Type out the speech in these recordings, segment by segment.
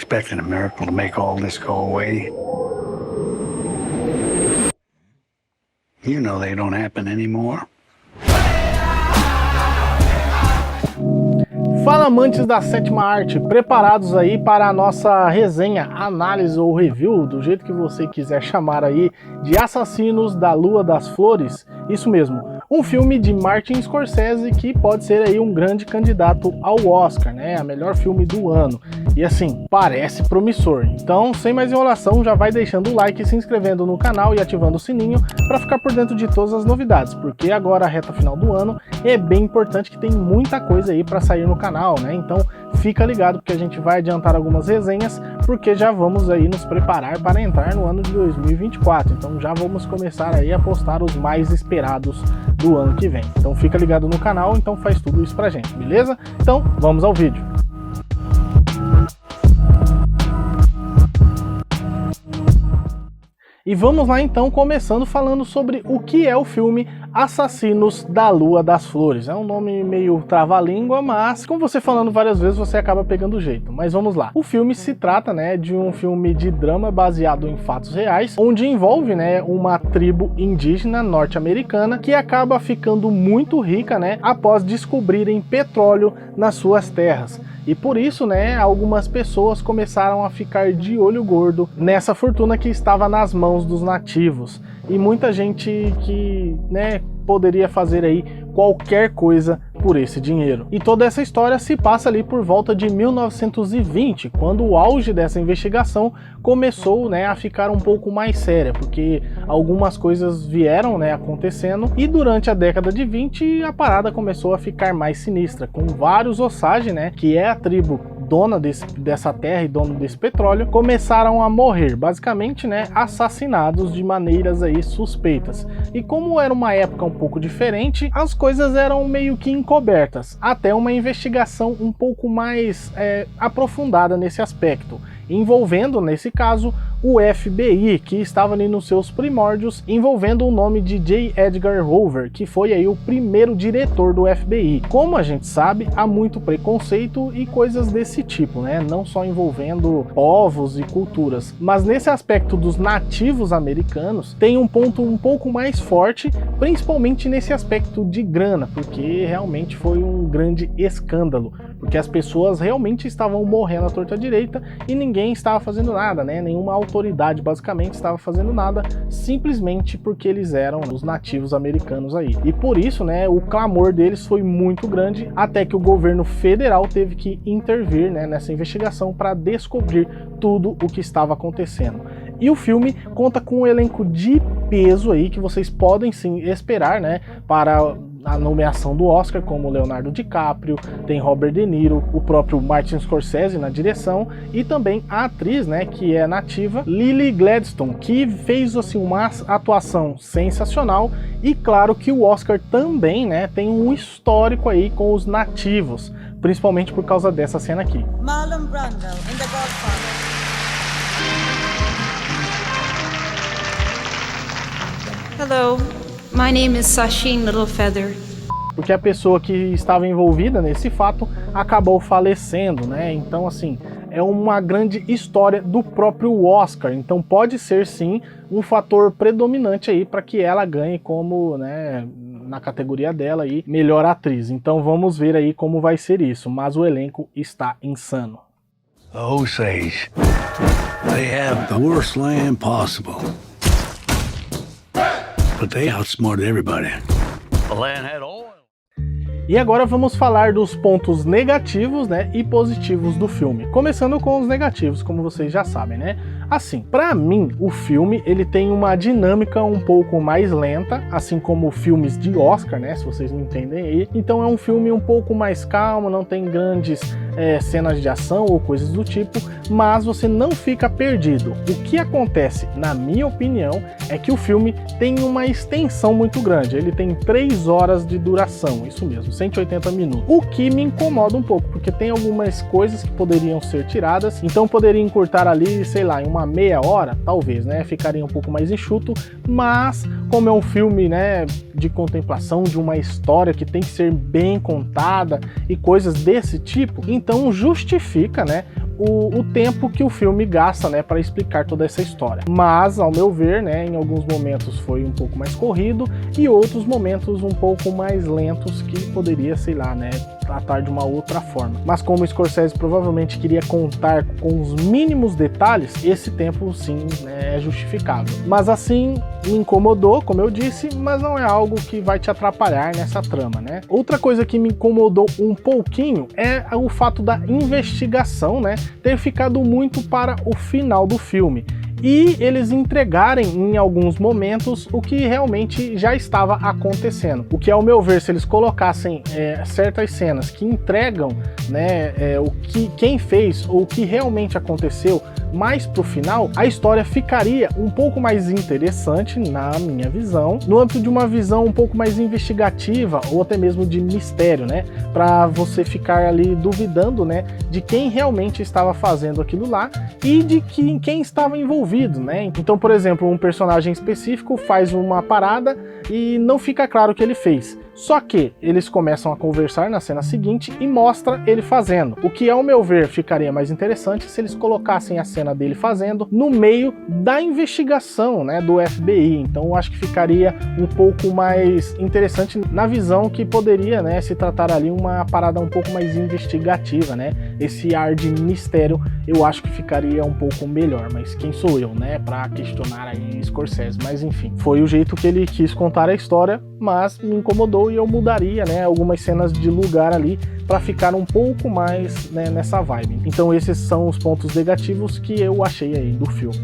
expecting a miracle to make all this go away. You know they don't happen anymore. Fala, amantes da sétima arte, preparados aí para a nossa resenha, análise ou review, do jeito que você quiser chamar aí, de Assassinos da Lua das Flores? Isso mesmo, um filme de Martin Scorsese que pode ser aí um grande candidato ao Oscar, né? A melhor filme do ano. E assim, parece promissor. Então, sem mais enrolação, já vai deixando o like, se inscrevendo no canal e ativando o sininho para ficar por dentro de todas as novidades, porque agora a reta final do ano é bem importante, que tem muita coisa aí para sair no canal, né? Então, fica ligado porque a gente vai adiantar algumas resenhas, porque já vamos aí nos preparar para entrar no ano de 2024. Então, já vamos começar aí a postar os mais esperados do ano que vem. Então fica ligado no canal, então faz tudo isso pra gente, beleza? Então vamos ao vídeo. E vamos lá então, começando falando sobre o que é o filme Assassinos da Lua das Flores. É um nome meio trava-língua, mas com você falando várias vezes você acaba pegando o jeito. Mas vamos lá. O filme se trata, né, de um filme de drama baseado em fatos reais, onde envolve, né, uma tribo indígena norte-americana que acaba ficando muito rica, né, após descobrirem petróleo nas suas terras. E por isso, né, algumas pessoas começaram a ficar de olho gordo nessa fortuna que estava nas mãos dos nativos. E muita gente que, né, poderia fazer aí qualquer coisa por esse dinheiro. E toda essa história se passa ali por volta de 1920, quando o auge dessa investigação começou, né, a ficar um pouco mais séria, porque algumas coisas vieram, né, acontecendo, e durante a década de 20 a parada começou a ficar mais sinistra, com vários Osage, né, que é a tribo dona dessa terra e dono desse petróleo, começaram a morrer, basicamente, né, assassinados de maneiras aí suspeitas. E como era uma época um pouco diferente, as coisas eram meio que encobertas, até uma investigação um pouco mais aprofundada nesse aspecto, envolvendo, nesse caso, o FBI, que estava ali nos seus primórdios, envolvendo o nome de J. Edgar Hoover, que foi aí o primeiro diretor do FBI. Como a gente sabe, há muito preconceito e coisas desse tipo, né? Não só envolvendo povos e culturas, mas nesse aspecto dos nativos americanos, tem um ponto um pouco mais forte, principalmente nesse aspecto de grana, porque realmente foi um grande escândalo, porque as pessoas realmente estavam morrendo à torta direita e ninguém estava fazendo nada, né? Nenhuma autoridade basicamente estava fazendo nada, simplesmente porque eles eram os nativos americanos aí. E por isso, né, o clamor deles foi muito grande, até que o governo federal teve que intervir, né, nessa investigação para descobrir tudo o que estava acontecendo. E o filme conta com um elenco de peso aí que vocês podem sim esperar, né, para a nomeação do Oscar, como Leonardo DiCaprio, tem Robert De Niro, o próprio Martin Scorsese na direção, e também a atriz, né, que é nativa, Lily Gladstone, que fez assim uma atuação sensacional. E claro que o Oscar também, né, tem um histórico aí com os nativos, principalmente por causa dessa cena aqui. Marlon Brando in The Godfather. Hello, my name is Sasheen Littlefeather. Porque a pessoa que estava envolvida nesse fato acabou falecendo, né? Então, assim, é uma grande história do próprio Oscar. Então, pode ser sim um fator predominante aí para que ela ganhe como, né, na categoria dela aí, melhor atriz. Então, vamos ver aí como vai ser isso. Mas o elenco está insano. The Osage, they have the worst land possible. But they outsmarted everybody. The land had oil. E agora vamos falar dos pontos negativos, né, e positivos do filme. Começando com os negativos, como vocês já sabem, né? Assim, pra mim, o filme ele tem uma dinâmica um pouco mais lenta, assim como filmes de Oscar, né? Se vocês me entendem aí. Então é um filme um pouco mais calmo, não tem grandes cenas de ação ou coisas do tipo, mas você não fica perdido. O que acontece, na minha opinião, é que o filme tem uma extensão muito grande. Ele tem 3 horas de duração, isso mesmo, 180 minutos. O que me incomoda um pouco, porque tem algumas coisas que poderiam ser tiradas, então poderia encurtar ali, sei lá, em uma meia hora, talvez, né? Ficaria um pouco mais enxuto, mas como é um filme, né, de contemplação, de uma história que tem que ser bem contada e coisas desse tipo, então justifica, né, o tempo que o filme gasta, né, para explicar toda essa história. Mas, ao meu ver, né, em alguns momentos foi um pouco mais corrido e outros momentos um pouco mais lentos que poderia, sei lá, né, tratar de uma outra forma. Mas como o Scorsese provavelmente queria contar com os mínimos detalhes, esse tempo sim, né, é justificável. Mas assim, me incomodou, como eu disse, mas não é algo que vai te atrapalhar nessa trama, né? Outra coisa que me incomodou um pouquinho é o fato da investigação, né, ter ficado muito para o final do filme. E eles entregarem em alguns momentos o que realmente já estava acontecendo. O que, ao meu ver, se eles colocassem certas cenas que entregam, né, quem fez ou o que realmente aconteceu mais pro final, a história ficaria um pouco mais interessante, na minha visão, no âmbito de uma visão um pouco mais investigativa ou até mesmo de mistério, né, para você ficar ali duvidando, né, de quem realmente estava fazendo aquilo lá e de quem estava envolvido, né? Então, por exemplo, um personagem específico faz uma parada e não fica claro o que ele fez. Só que eles começam a conversar na cena seguinte e mostra ele fazendo. O que, ao meu ver, ficaria mais interessante se eles colocassem a cena dele fazendo no meio da investigação, né, do FBI. Então eu acho que ficaria um pouco mais interessante na visão que poderia, né, se tratar ali uma parada um pouco mais investigativa, né? Esse ar de mistério eu acho que ficaria um pouco melhor. Mas quem sou eu, né, para questionar aí Scorsese? Mas enfim, foi o jeito que ele quis contar a história, mas me incomodou e eu mudaria, né, algumas cenas de lugar ali para ficar um pouco mais, né, nessa vibe. Então esses são os pontos negativos que eu achei aí do filme.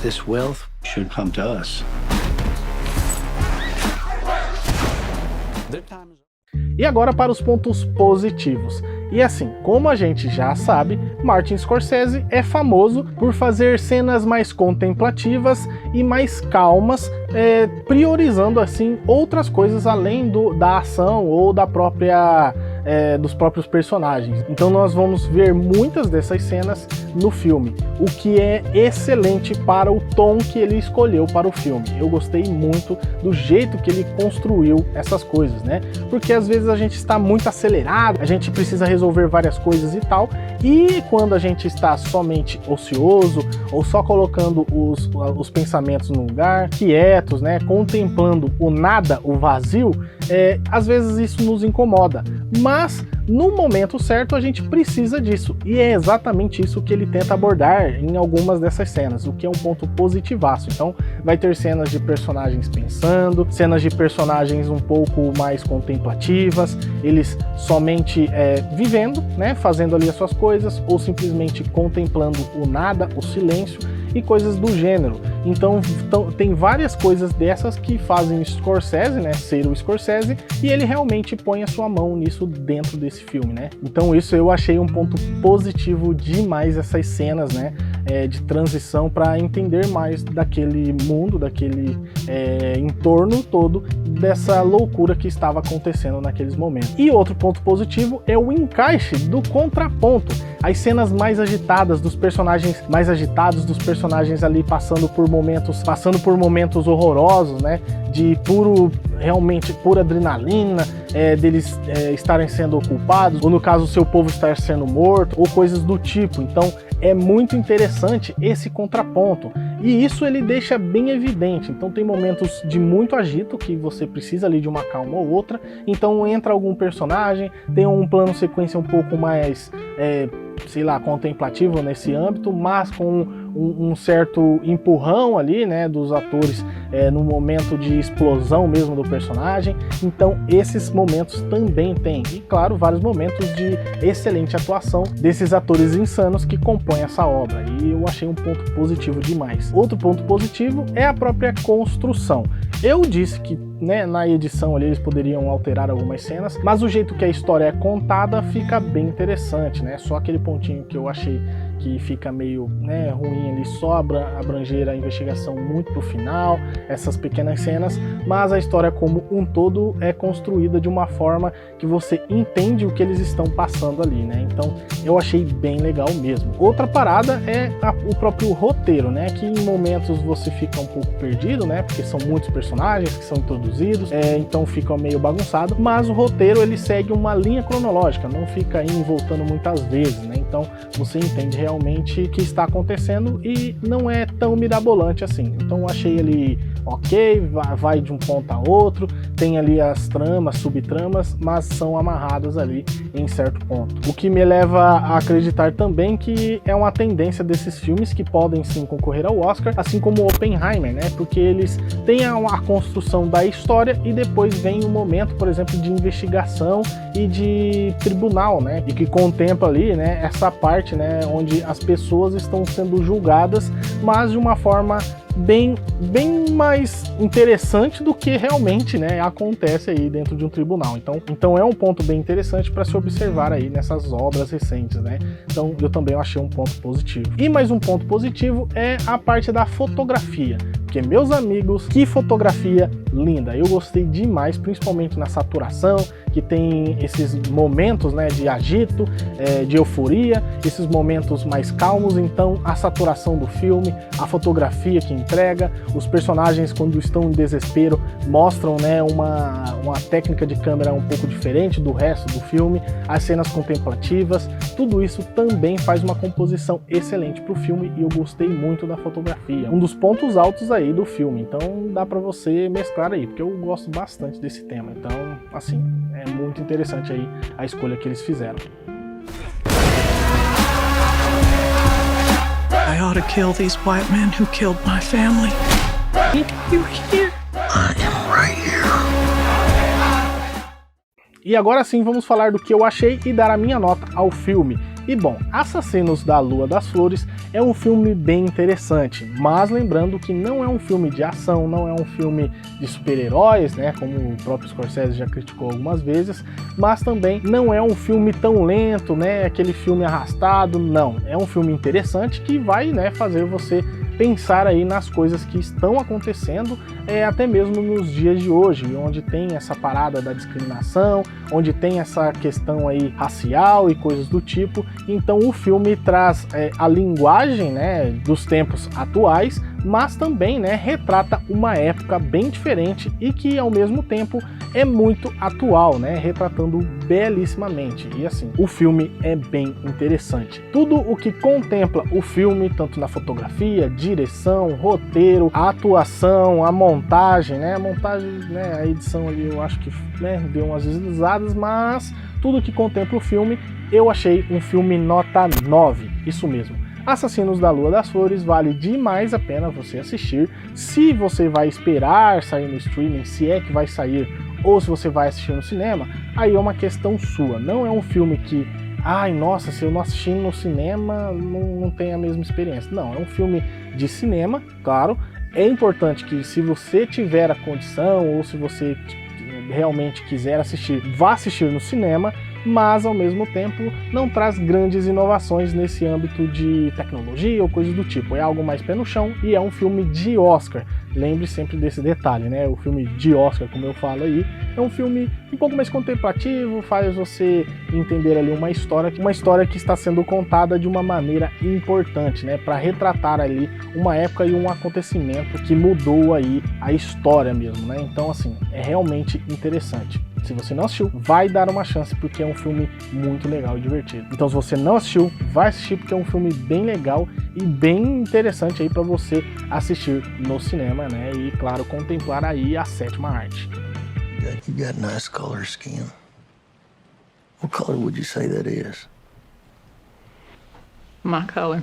This wealth should come to us. E agora para os pontos positivos. E assim, como a gente já sabe, Martin Scorsese é famoso por fazer cenas mais contemplativas e mais calmas, priorizando assim outras coisas além da ação ou da própria dos próprios personagens. Então nós vamos ver muitas dessas cenas no filme, o que é excelente para o tom que ele escolheu para o filme. Eu gostei muito do jeito que ele construiu essas coisas, né? Porque às vezes a gente está muito acelerado, a gente precisa resolver várias coisas e tal, e quando a gente está somente ocioso ou só colocando os pensamentos no lugar, quietos, né, contemplando o nada, o vazio, às vezes isso nos incomoda, mas no momento certo a gente precisa disso, e é exatamente isso que ele tenta abordar em algumas dessas cenas, o que é um ponto positivaço. Então vai ter cenas de personagens pensando, cenas de personagens um pouco mais contemplativas, eles somente vivendo, né, fazendo ali as suas coisas, ou simplesmente contemplando o nada, o silêncio e coisas do gênero. Então tem várias coisas dessas que fazem o Scorsese, né, ser o Scorsese, e ele realmente põe a sua mão nisso dentro desse filme, né? Então isso eu achei um ponto positivo demais, essas cenas, né, de transição, para entender mais daquele mundo, daquele entorno todo, dessa loucura que estava acontecendo naqueles momentos. E outro ponto positivo é o encaixe do contraponto, as cenas mais agitadas, dos personagens mais agitados, dos personagens ali passando por momentos horrorosos, né, de realmente pura adrenalina, deles estarem sendo culpados, ou no caso o seu povo estar sendo morto, ou coisas do tipo. Então é muito interessante esse contraponto, e isso ele deixa bem evidente. Então tem momentos de muito agito que você precisa ali de uma calma ou outra, então entra algum personagem, tem um plano sequência um pouco mais sei lá, contemplativo nesse âmbito, mas com um certo empurrão ali, né, dos atores no momento de explosão mesmo do personagem. Então esses momentos também tem, e claro, vários momentos de excelente atuação desses atores insanos que compõem essa obra, e eu achei um ponto positivo demais. Outro ponto positivo é a própria construção. Eu disse que, né, na edição ali eles poderiam alterar algumas cenas, mas o jeito que a história é contada fica bem interessante, né? Só aquele pontinho que eu achei que fica meio, né, ruim ali, só abranger a investigação muito pro final, essas pequenas cenas, mas a história como um todo é construída de uma forma que você entende o que eles estão passando ali, né? Então eu achei bem legal mesmo. Outra parada é o próprio roteiro, né? Que em momentos você fica um pouco perdido, né? Porque são muitos personagens que são introduzidos, então fica meio bagunçado, mas o roteiro ele segue uma linha cronológica, não fica indo e voltando muitas vezes, né? Então você entende realmente o que está acontecendo e não é tão mirabolante assim. Então eu achei ele ok, vai de um ponto a outro, tem ali as tramas, subtramas, mas são amarradas ali em certo ponto. O que me leva a acreditar também que é uma tendência desses filmes que podem sim concorrer ao Oscar, assim como Oppenheimer, né? Porque eles têm a construção da história e depois vem um momento, por exemplo, de investigação e de tribunal, né? E que contempla ali, né, essa parte, né, onde as pessoas estão sendo julgadas, mas de uma forma bem mais interessante do que realmente, né, acontece aí dentro de um tribunal. Então é um ponto bem interessante para se observar aí nessas obras recentes, né? Então eu também achei um ponto positivo. E mais um ponto positivo é a parte da fotografia. Porque, meus amigos, que fotografia linda! Eu gostei demais, principalmente na saturação, que tem esses momentos, né, de agito, de euforia, esses momentos mais calmos. Então a saturação do filme, a fotografia que entrega, os personagens quando estão em desespero mostram, né, uma técnica de câmera um pouco diferente do resto do filme, as cenas contemplativas, tudo isso também faz uma composição excelente para o filme e eu gostei muito da fotografia. Um dos pontos altos aí do filme, então dá para você mesclar aí, porque eu gosto bastante desse tema. Então, assim, é muito interessante aí a escolha que eles fizeram. I ought to kill these white men who killed my family. You're here. I am right here. E agora sim vamos falar do que eu achei e dar a minha nota ao filme. E bom, Assassinos da Lua das Flores é um filme bem interessante, mas lembrando que não é um filme de ação, não é um filme de super-heróis, né, como o próprio Scorsese já criticou algumas vezes, mas também não é um filme tão lento, né, aquele filme arrastado, não. É um filme interessante que vai, né, fazer você pensar aí nas coisas que estão acontecendo, até mesmo nos dias de hoje, onde tem essa parada da discriminação, onde tem essa questão aí racial e coisas do tipo. Então o filme traz a linguagem, né, dos tempos atuais, mas também, né, retrata uma época bem diferente e que ao mesmo tempo é muito atual, né, retratando belíssimamente. E assim, o filme é bem interessante. Tudo o que contempla o filme, tanto na fotografia, direção, roteiro, a atuação, a montagem, né, a edição ali eu acho que, né, deu umas deslizadas, mas tudo que contempla o filme, eu achei um filme nota 9, isso mesmo. Assassinos da Lua das Flores vale demais a pena você assistir. Se você vai esperar sair no streaming, se é que vai sair, ou se você vai assistir no cinema, aí é uma questão sua. Não é um filme que, ai, nossa, se eu não assistir no cinema, não tem a mesma experiência. Não, é um filme de cinema, claro. É importante que, se você tiver a condição, ou se você realmente quiser assistir, vá assistir no cinema, mas ao mesmo tempo não traz grandes inovações nesse âmbito de tecnologia ou coisas do tipo. É algo mais pé no chão e é um filme de Oscar. Lembre sempre desse detalhe, né? O filme de Oscar, como eu falo aí, é um filme um pouco mais contemplativo, faz você entender ali uma história que está sendo contada de uma maneira importante, né? Para retratar ali uma época e um acontecimento que mudou aí a história mesmo, né? Então, assim, é realmente interessante. Se você não assistiu, vai dar uma chance, porque é um filme muito legal e divertido. Então, se você não assistiu, vai assistir, porque é um filme bem legal e bem interessante aí para você assistir no cinema, né? E, claro, contemplar aí a sétima arte. You got nice color skin. What color would you say that is? My color.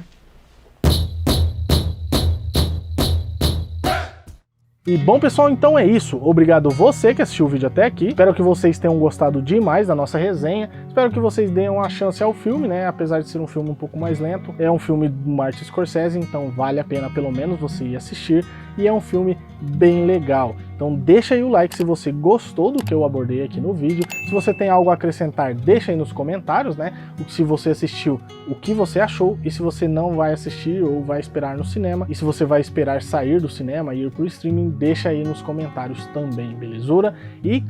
E bom, pessoal, então é isso. Obrigado você que assistiu o vídeo até aqui. Espero que vocês tenham gostado demais da nossa resenha. Espero que vocês deem uma chance ao filme, né? Apesar de ser um filme um pouco mais lento. É um filme do Martin Scorsese, então vale a pena pelo menos você ir assistir. E é um filme bem legal. Então deixa aí o like se você gostou do que eu abordei aqui no vídeo. Se você tem algo a acrescentar, deixa aí nos comentários, né? Se você assistiu, o que você achou, e se você não vai assistir ou vai esperar no cinema, e se você vai esperar sair do cinema e ir pro streaming, deixa aí nos comentários também, belezura? E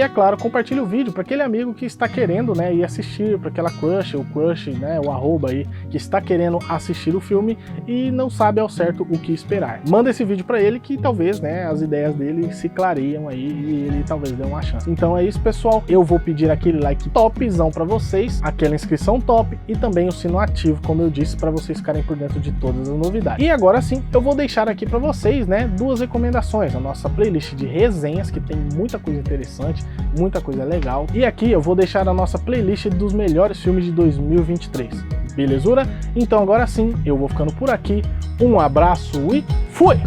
é claro, compartilhe o vídeo para aquele amigo que está querendo, né, ir assistir, para aquela crush, né, o arroba aí, que está querendo assistir o filme e não sabe ao certo o que esperar. Manda esse vídeo para ele que talvez, né, as ideias dele se clareiam aí e ele talvez dê uma chance. Então é isso, pessoal. Eu vou pedir aquele like topzão para vocês, aquela inscrição top e também o sino ativo, como eu disse, para vocês ficarem por dentro de todas as novidades. E agora sim, eu vou deixar aqui para vocês, né, duas recomendações, a nossa playlist de resenhas, que tem muita coisa interessante, muita coisa legal, e aqui eu vou deixar a nossa playlist dos melhores filmes de 2023, belezura? Então agora sim, eu vou ficando por aqui, um abraço e fui!